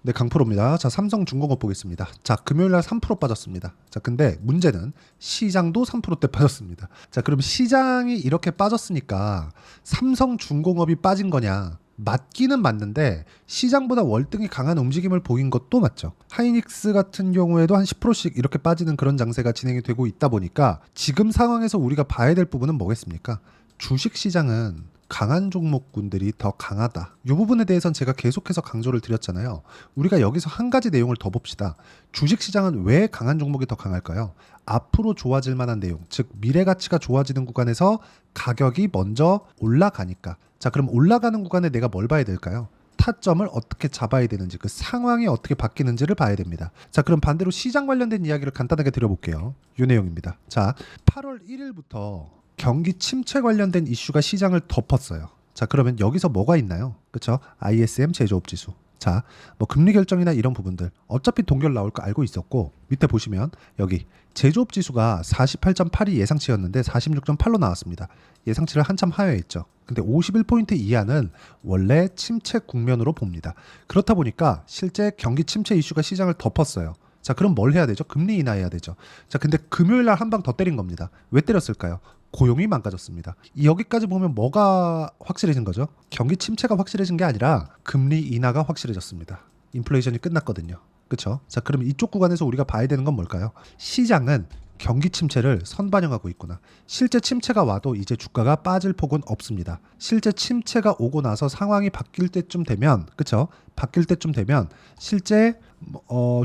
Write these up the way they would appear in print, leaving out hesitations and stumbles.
네, 강프로입니다. 자, 삼성중공업 보겠습니다. 자, 금요일날 3% 빠졌습니다. 자, 근데 문제는 시장도 3%대 빠졌습니다. 자, 그럼 시장이 이렇게 빠졌으니까 삼성중공업이 빠진 거냐? 맞기는 맞는데 시장보다 월등히 강한 움직임을 보인 것도 맞죠. 하이닉스 같은 경우에도 한 10%씩 이렇게 빠지는 그런 장세가 진행이 되고 있다 보니까 지금 상황에서 우리가 봐야 될 부분은 뭐겠습니까? 주식시장은 강한 종목군들이 더 강하다. 이 부분에 대해서는 제가 계속해서 강조를 드렸잖아요. 우리가 여기서 한 가지 내용을 더 봅시다. 주식시장은 왜 강한 종목이 더 강할까요? 앞으로 좋아질 만한 내용, 즉 미래 가치가 좋아지는 구간에서 가격이 먼저 올라가니까. 자, 그럼 올라가는 구간에 내가 뭘 봐야 될까요? 타점을 어떻게 잡아야 되는지, 그 상황이 어떻게 바뀌는지를 봐야 됩니다. 자, 그럼 반대로 시장 관련된 이야기를 간단하게 드려볼게요. 이 내용입니다. 자, 8월 1일부터 경기 침체 관련된 이슈가 시장을 덮었어요. 자, 그러면 여기서 뭐가 있나요? 그렇죠? ISM 제조업 지수. 자, 뭐 금리 결정이나 이런 부분들 어차피 동결 나올 거 알고 있었고, 밑에 보시면 여기 제조업 지수가 48.8이 예상치였는데 46.8로 나왔습니다. 예상치를 한참 하회했죠. 근데 51포인트 이하는 원래 침체 국면으로 봅니다. 그렇다 보니까 실제 경기 침체 이슈가 시장을 덮었어요. 자, 그럼 뭘 해야 되죠? 금리 인하해야 되죠. 자, 근데 금요일 날 한 방 더 때린 겁니다. 왜 때렸을까요? 고용이 망가졌습니다. 여기까지 보면 뭐가 확실해진 거죠? 경기 침체가 확실해진 게 아니라 금리 인하가 확실해졌습니다. 인플레이션이 끝났거든요. 그렇죠? 자, 그럼 이쪽 구간에서 우리가 봐야 되는 건 뭘까요? 시장은 경기 침체를 선반영하고 있구나. 실제 침체가 와도 이제 주가가 빠질 폭은 없습니다. 실제 침체가 오고 나서 상황이 바뀔 때쯤 되면, 그렇죠? 바뀔 때쯤 되면 실제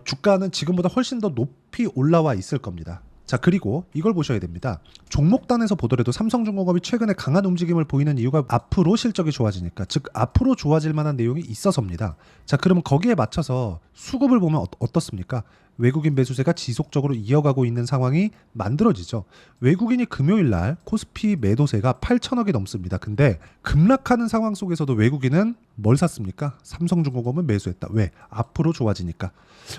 주가는 지금보다 훨씬 더 높이 올라와 있을 겁니다. 자, 그리고 이걸 보셔야 됩니다. 종목단에서 보더라도 삼성중공업이 최근에 강한 움직임을 보이는 이유가 앞으로 실적이 좋아지니까, 즉 앞으로 좋아질 만한 내용이 있어서입니다. 자, 그러면 거기에 맞춰서 수급을 보면 어떻습니까? 외국인 매수세가 지속적으로 이어가고 있는 상황이 만들어지죠. 외국인이 금요일 날 코스피 매도세가 8천억이 넘습니다. 근데 급락하는 상황 속에서도 외국인은 뭘 샀습니까? 삼성중공업은 매수했다. 왜? 앞으로 좋아지니까.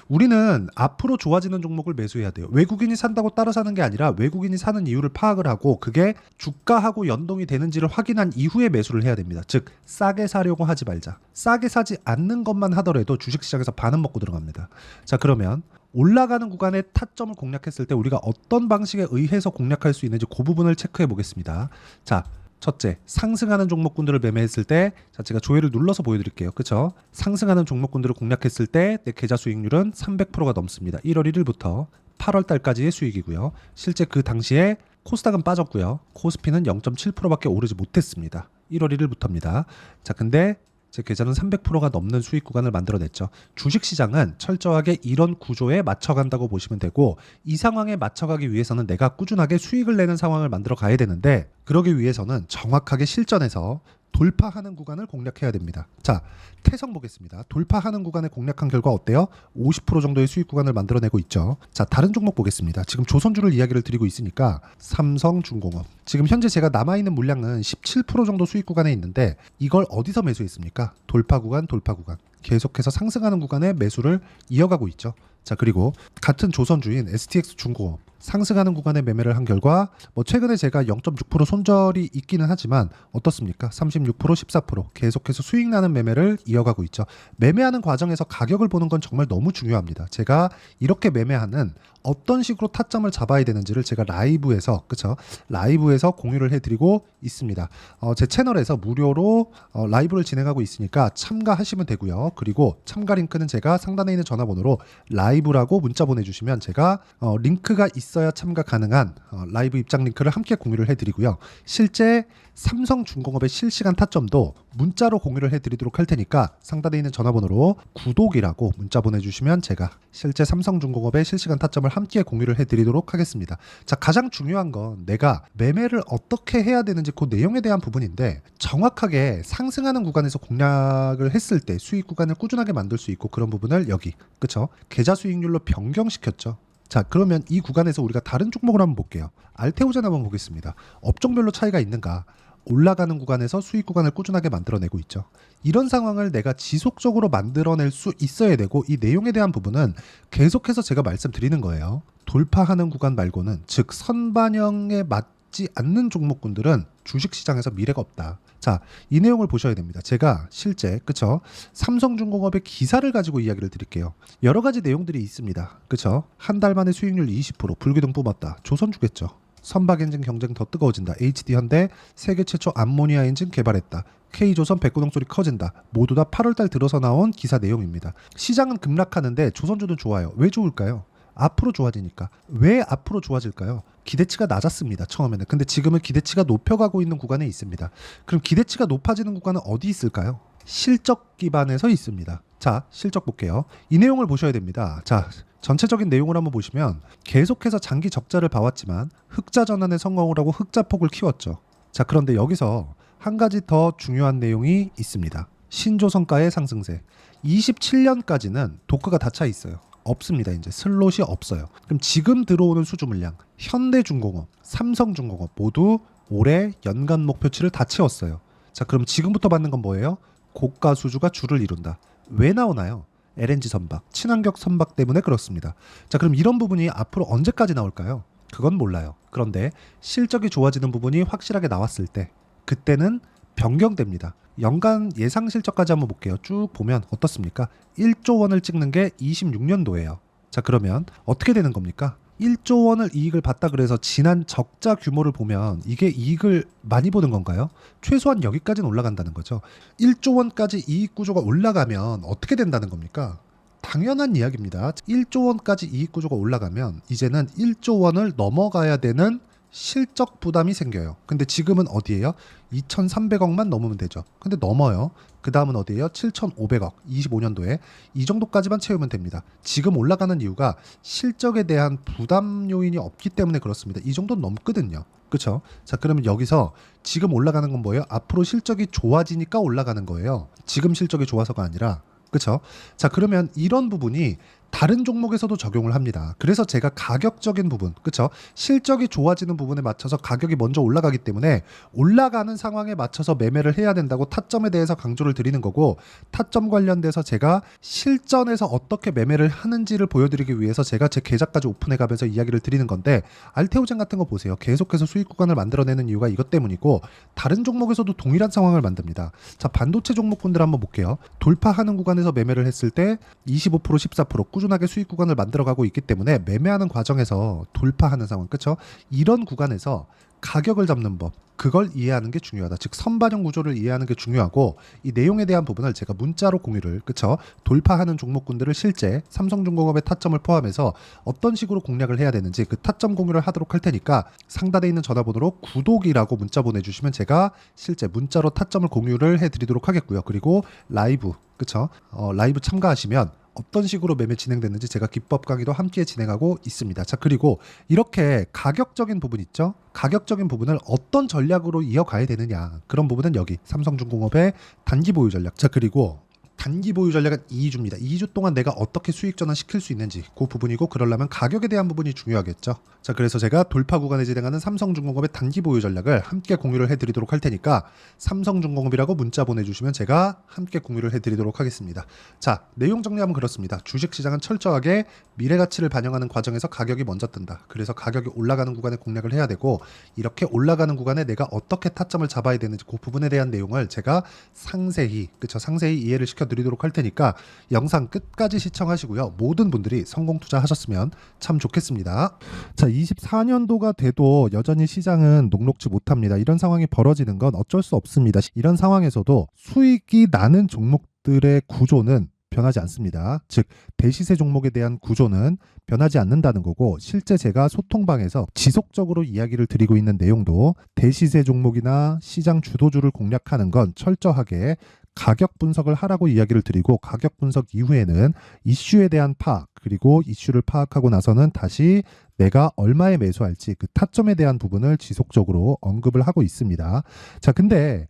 우리는 앞으로 좋아지는 종목을 매수해야 돼요. 외국인이 산다고 따라 사는 게 아니라 외국인이 사는 이유를 파악을 하고 그게 주가하고 연동이 되는지를 확인한 이후에 매수를 해야 됩니다. 즉 싸게 사려고 하지 말자. 싸게 사지 않는 것만 하더라도 주식시장에서 반은 먹고 들어갑니다. 자, 그러면 올라가는 구간의 타점을 공략했을 때 우리가 어떤 방식에 의해서 공략할 수 있는지 그 부분을 체크해 보겠습니다. 자, 첫째, 상승하는 종목군들을 매매했을 때, 자, 제가 조회를 눌러서 보여드릴게요. 그쵸? 상승하는 종목군들을 공략했을 때 내 계좌 수익률은 300%가 넘습니다. 1월 1일부터 8월 달까지의 수익이고요. 실제 그 당시에 코스닥은 빠졌고요. 코스피는 0.7%밖에 오르지 못했습니다. 1월 1일부터입니다. 자, 근데 제 계좌는 300%가 넘는 수익 구간을 만들어냈죠. 주식시장은 철저하게 이런 구조에 맞춰간다고 보시면 되고, 이 상황에 맞춰가기 위해서는 내가 꾸준하게 수익을 내는 상황을 만들어 가야 되는데, 그러기 위해서는 정확하게 실전에서 돌파하는 구간을 공략해야 됩니다. 자, 태성 보겠습니다. 돌파하는 구간을 공략한 결과 어때요? 50% 정도의 수익 구간을 만들어내고 있죠. 자, 다른 종목 보겠습니다. 지금 조선주를 이야기를 드리고 있으니까 삼성중공업. 지금 현재 제가 남아있는 물량은 17% 정도 수익 구간에 있는데 이걸 어디서 매수했습니까? 돌파 구간, 돌파 구간. 계속해서 상승하는 구간에 매수를 이어가고 있죠. 자, 그리고 같은 조선주인 STX중공업 상승하는 구간에 매매를 한 결과 뭐 최근에 제가 0.6% 손절이 있기는 하지만 어떻습니까? 36%, 14% 계속해서 수익 나는 매매를 이어가고 있죠. 매매하는 과정에서 가격을 보는 건 정말 너무 중요합니다. 제가 이렇게 매매하는 어떤 식으로 타점을 잡아야 되는지를 제가 라이브에서, 그쵸? 라이브에서 공유를 해드리고 있습니다. 제 채널에서 무료로 라이브를 진행하고 있으니까 참가하시면 되고요. 그리고 참가 링크는 제가 상단에 있는 전화번호로 라이브라고 문자 보내주시면 제가 링크가 있어야 참가 가능한 라이브 입장 링크를 함께 공유를 해드리고요. 실제 삼성중공업의 실시간 타점도 문자로 공유를 해드리도록 할 테니까 상단에 있는 전화번호로 구독이라고 문자 보내주시면 제가 실제 삼성중공업의 실시간 타점을 함께 공유를 해드리도록 하겠습니다. 자, 가장 중요한 건 내가 매매를 어떻게 해야 되는지 그 내용에 대한 부분인데, 정확하게 상승하는 구간에서 공략을 했을 때 수익 구간을 꾸준하게 만들 수 있고, 그런 부분을 여기, 그쵸? 계좌 수익률로 변경시켰죠. 자, 그러면 이 구간에서 우리가 다른 종목을 한번 볼게요. 알테오젠 한번 보겠습니다. 업종별로 차이가 있는가? 올라가는 구간에서 수익 구간을 꾸준하게 만들어내고 있죠. 이런 상황을 내가 지속적으로 만들어낼 수 있어야 되고, 이 내용에 대한 부분은 계속해서 제가 말씀드리는 거예요. 돌파하는 구간 말고는, 즉 선반영에 있지 않는 종목군들은 주식시장에서 미래가 없다. 자, 이 내용을 보셔야 됩니다. 제가 실제 그쵸? 삼성중공업의 기사를 가지고 이야기를 드릴게요. 여러 가지 내용들이 있습니다. 그쵸? 한 달 만에 수익률 20%, 불기둥 뿜었다. 조선주겠죠. 선박 엔진 경쟁 더 뜨거워진다. HD현대 세계 최초 암모니아 엔진 개발했다. K조선 백고동 소리 커진다. 모두 다 8월달 들어서 나온 기사 내용입니다. 시장은 급락하는데 조선주는 좋아요. 왜 좋을까요? 앞으로 좋아지니까. 왜 앞으로 좋아질까요? 기대치가 낮았습니다. 처음에는. 근데 지금은 기대치가 높여가고 있는 구간에 있습니다. 그럼 기대치가 높아지는 구간은 어디 있을까요? 실적 기반에서 있습니다. 자, 실적 볼게요. 이 내용을 보셔야 됩니다. 자, 전체적인 내용을 한번 보시면 계속해서 장기 적자를 봐왔지만 흑자 전환에 성공을 하고 흑자폭을 키웠죠. 자, 그런데 여기서 한 가지 더 중요한 내용이 있습니다. 신조선가의 상승세. 27년까지는 도크가 다 차 있어요. 없습니다. 이제 슬롯이 없어요. 그럼 지금 들어오는 수주 물량, 현대중공업, 삼성중공업 모두 올해 연간 목표치를 다 채웠어요. 자, 그럼 지금부터 받는 건 뭐예요? 고가 수주가 주를 이룬다. 왜 나오나요? LNG 선박, 친환경 선박 때문에 그렇습니다. 자, 그럼 이런 부분이 앞으로 언제까지 나올까요? 그건 몰라요. 그런데 실적이 좋아지는 부분이 확실하게 나왔을 때 그때는 변경됩니다. 연간 예상 실적까지 한번 볼게요. 쭉 보면 어떻습니까? 1조 원을 찍는 게 26년도예요. 자, 그러면 어떻게 되는 겁니까? 1조 원을 이익을 봤다 그래서 지난 적자 규모를 보면 이게 이익을 많이 보는 건가요? 최소한 여기까지는 올라간다는 거죠. 1조 원까지 이익 구조가 올라가면 어떻게 된다는 겁니까? 당연한 이야기입니다. 1조 원까지 이익 구조가 올라가면 이제는 1조 원을 넘어가야 되는 실적 부담이 생겨요. 근데 지금은 어디예요? 2,300억만 넘으면 되죠. 근데 넘어요. 그 다음은 어디예요? 7,500억. 25년도에 이 정도까지만 채우면 됩니다. 지금 올라가는 이유가 실적에 대한 부담 요인이 없기 때문에 그렇습니다. 이 정도는 넘거든요. 그렇죠? 자, 그러면 여기서 지금 올라가는 건 뭐예요? 앞으로 실적이 좋아지니까 올라가는 거예요. 지금 실적이 좋아서가 아니라. 그렇죠? 자, 그러면 이런 부분이 다른 종목에서도 적용을 합니다. 그래서 제가 가격적인 부분, 그렇죠? 실적이 좋아지는 부분에 맞춰서 가격이 먼저 올라가기 때문에 올라가는 상황에 맞춰서 매매를 해야 된다고 타점에 대해서 강조를 드리는 거고, 타점 관련돼서 제가 실전에서 어떻게 매매를 하는지를 보여드리기 위해서 제가 제 계좌까지 오픈해 가면서 이야기를 드리는 건데, 알테오젠 같은 거 보세요. 계속해서 수익 구간을 만들어내는 이유가 이것 때문이고, 다른 종목에서도 동일한 상황을 만듭니다. 자, 반도체 종목분들 한번 볼게요. 돌파하는 구간에서 매매를 했을 때 25%, 14% 꾸준하게 수익 구간을 만들어가고 있기 때문에 매매하는 과정에서 돌파하는 상황, 그렇죠? 이런 구간에서 가격을 잡는 법, 그걸 이해하는 게 중요하다. 즉 선반영 구조를 이해하는 게 중요하고, 이 내용에 대한 부분을 제가 문자로 공유를, 그렇죠? 돌파하는 종목군들을 실제 삼성중공업의 타점을 포함해서 어떤 식으로 공략을 해야 되는지 그 타점 공유를 하도록 할 테니까 상단에 있는 전화번호로 구독이라고 문자 보내주시면 제가 실제 문자로 타점을 공유를 해드리도록 하겠고요. 그리고 라이브, 그렇죠? 라이브 참가하시면 어떤 식으로 매매 진행됐는지 제가 기법 강의도 함께 진행하고 있습니다. 자, 그리고 이렇게 가격적인 부분 있죠? 가격적인 부분을 어떤 전략으로 이어가야 되느냐, 그런 부분은 여기 삼성중공업의 단기 보유 전략. 자, 그리고 단기 보유 전략은 2주입니다. 2주 동안 내가 어떻게 수익 전환 시킬 수 있는지 그 부분이고, 그러려면 가격에 대한 부분이 중요하겠죠. 자, 그래서 제가 돌파 구간에 진행하는 삼성중공업의 단기 보유 전략을 함께 공유를 해드리도록 할 테니까 삼성중공업이라고 문자 보내주시면 제가 함께 공유를 해드리도록 하겠습니다. 자, 내용 정리하면 그렇습니다. 주식시장은 철저하게 미래가치를 반영하는 과정에서 가격이 먼저 뜬다. 그래서 가격이 올라가는 구간에 공략을 해야 되고, 이렇게 올라가는 구간에 내가 어떻게 타점을 잡아야 되는지 그 부분에 대한 내용을 제가 상세히, 그쵸, 상세히 이해를 시켜드리도록 할 테니까 영상 끝까지 시청하시고요. 모든 분들이 성공 투자하셨으면 참 좋겠습니다. 자, 24년도가 돼도 여전히 시장은 녹록지 못합니다. 이런 상황이 벌어지는 건 어쩔 수 없습니다. 이런 상황에서도 수익이 나는 종목들의 구조는 변하지 않습니다. 즉 대시세 종목에 대한 구조는 변하지 않는다는 거고, 실제 제가 소통방에서 지속적으로 이야기를 드리고 있는 내용도 대시세 종목이나 시장 주도주를 공략하는 건 철저하게 가격 분석을 하라고 이야기를 드리고, 가격 분석 이후에는 이슈에 대한 파악, 그리고 이슈를 파악하고 나서는 다시 내가 얼마에 매수할지 그 타점에 대한 부분을 지속적으로 언급을 하고 있습니다. 자, 근데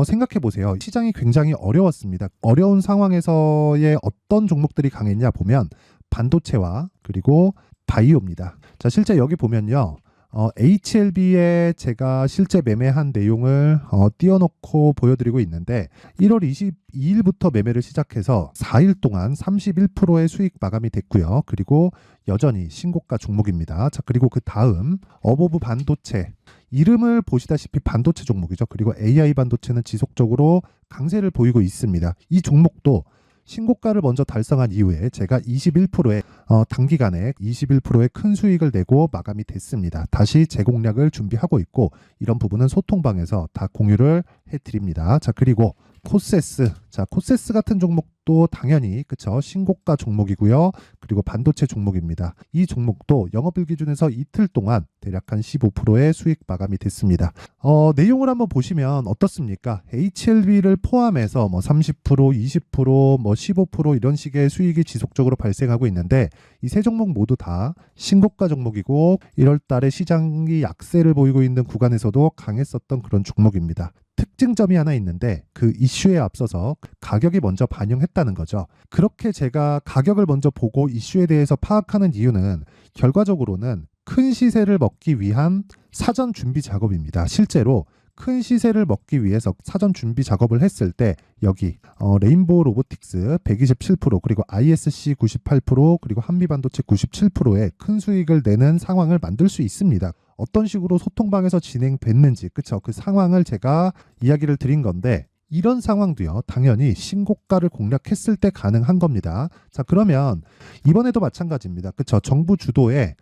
생각해 보세요. 시장이 굉장히 어려웠습니다. 어려운 상황에서의 어떤 종목들이 강했냐 보면 반도체와 그리고 바이오입니다. 자, 실제 여기 보면요. HLB에 제가 실제 매매한 내용을 띄워놓고 보여드리고 있는데, 1월 22일부터 매매를 시작해서 4일 동안 31%의 수익 마감이 됐고요. 그리고 여전히 신고가 종목입니다. 자, 그리고 그 다음 어보브 반도체, 이름을 보시다시피 반도체 종목이죠. 그리고 AI 반도체는 지속적으로 강세를 보이고 있습니다. 이 종목도 신고가를 먼저 달성한 이후에 제가 21%의 단기간에 21%의 큰 수익을 내고 마감이 됐습니다. 다시 재공략을 준비하고 있고 이런 부분은 소통방에서 다 공유를 해드립니다. 자, 그리고 코세스. 자, 코세스 같은 종목도 당연히 그쵸 신고가 종목이고요. 그리고 반도체 종목입니다. 이 종목도 영업일 기준에서 이틀 동안 대략 한 15%의 수익 마감이 됐습니다. 내용을 한번 보시면 어떻습니까? HLB를 포함해서 뭐 30%, 20%, 뭐 15% 이런 식의 수익이 지속적으로 발생하고 있는데 이 세 종목 모두 다 신고가 종목이고 1월 달에 시장이 약세를 보이고 있는 구간에서도 강했었던 그런 종목입니다. 특징점이 하나 있는데 그 이슈에 앞서서 가격이 먼저 반영했다는 거죠. 그렇게 제가 가격을 먼저 보고 이슈에 대해서 파악하는 이유는 결과적으로는 큰 시세를 먹기 위한 사전 준비 작업입니다. 실제로 큰 시세를 먹기 위해서 사전 준비 작업을 했을 때 여기 레인보우 로보틱스 127% 그리고 ISC 98% 그리고 한미반도체 97%의 큰 수익을 내는 상황을 만들 수 있습니다. 어떤 식으로 소통방에서 진행됐는지 그쵸 그 상황을 제가 이야기를 드린 건데 이런 상황도요 당연히 신고가를 공략했을 때 가능한 겁니다. 자, 그러면 이번에도 마찬가지입니다. 그쵸 정부 주도의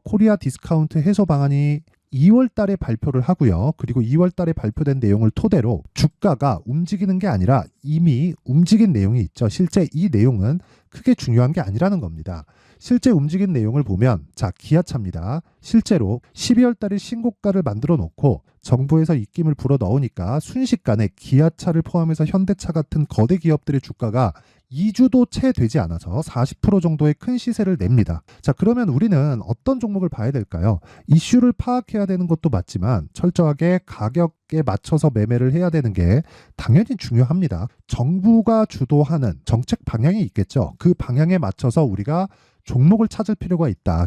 코리아 디스카운트 해소 방안이 2월 달에 발표를 하고요. 그리고 2월 달에 발표된 내용을 토대로 주가가 움직이는 게 아니라 이미 움직인 내용이 있죠. 실제 이 내용은 크게 중요한 게 아니라는 겁니다. 실제 움직인 내용을 보면 자, 기아차입니다. 실제로 12월 달에 신고가를 만들어 놓고 정부에서 입김을 불어 넣으니까 순식간에 기아차를 포함해서 현대차 같은 거대 기업들의 주가가 2주도 채 되지 않아서 40% 정도의 큰 시세를 냅니다. 자, 그러면 우리는 어떤 종목을 봐야 될까요? 이슈를 파악해야 되는 것도 맞지만 철저하게 가격에 맞춰서 매매를 해야 되는 게 당연히 중요합니다. 정부가 주도하는 정책 방향이 있겠죠. 그 방향에 맞춰서 우리가 종목을 찾을 필요가 있다.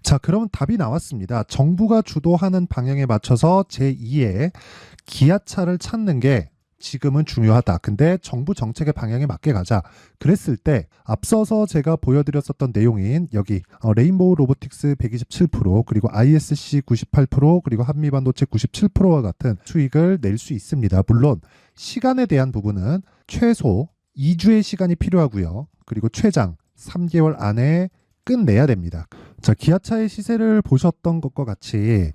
자, 그러면 답이 나왔습니다. 정부가 주도하는 방향에 맞춰서 제2의 기아차를 찾는 게 지금은 중요하다. 근데 정부 정책의 방향에 맞게 가자. 그랬을 때 앞서서 제가 보여드렸었던 내용인 여기 레인보우 로보틱스 127% 그리고 ISC 98% 그리고 한미반도체 97%와 같은 수익을 낼 수 있습니다. 물론 시간에 대한 부분은 최소 2주의 시간이 필요하고요. 그리고 최장 3개월 안에 끝내야 됩니다. 자, 기아차의 시세를 보셨던 것과 같이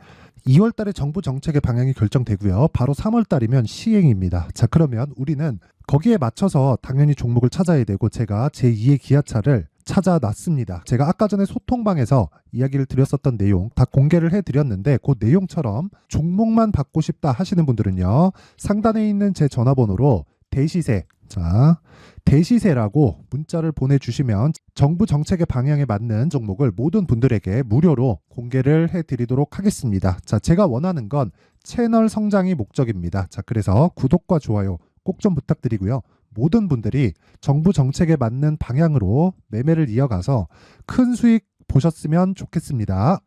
2월 달에 정부 정책의 방향이 결정되고요. 바로 3월 달이면 시행입니다. 자, 그러면 우리는 거기에 맞춰서 당연히 종목을 찾아야 되고 제가 제2의 기아차를 찾아놨습니다. 제가 아까 전에 소통방에서 이야기를 드렸었던 내용 다 공개를 해드렸는데 그 내용처럼 종목만 받고 싶다 하시는 분들은요. 상단에 있는 제 전화번호로 대시세, 자, 대시세라고 문자를 보내주시면 정부 정책의 방향에 맞는 종목을 모든 분들에게 무료로 공개를 해드리도록 하겠습니다. 자, 제가 원하는 건 채널 성장이 목적입니다. 자, 그래서 구독과 좋아요 꼭 좀 부탁드리고요. 모든 분들이 정부 정책에 맞는 방향으로 매매를 이어가서 큰 수익 보셨으면 좋겠습니다.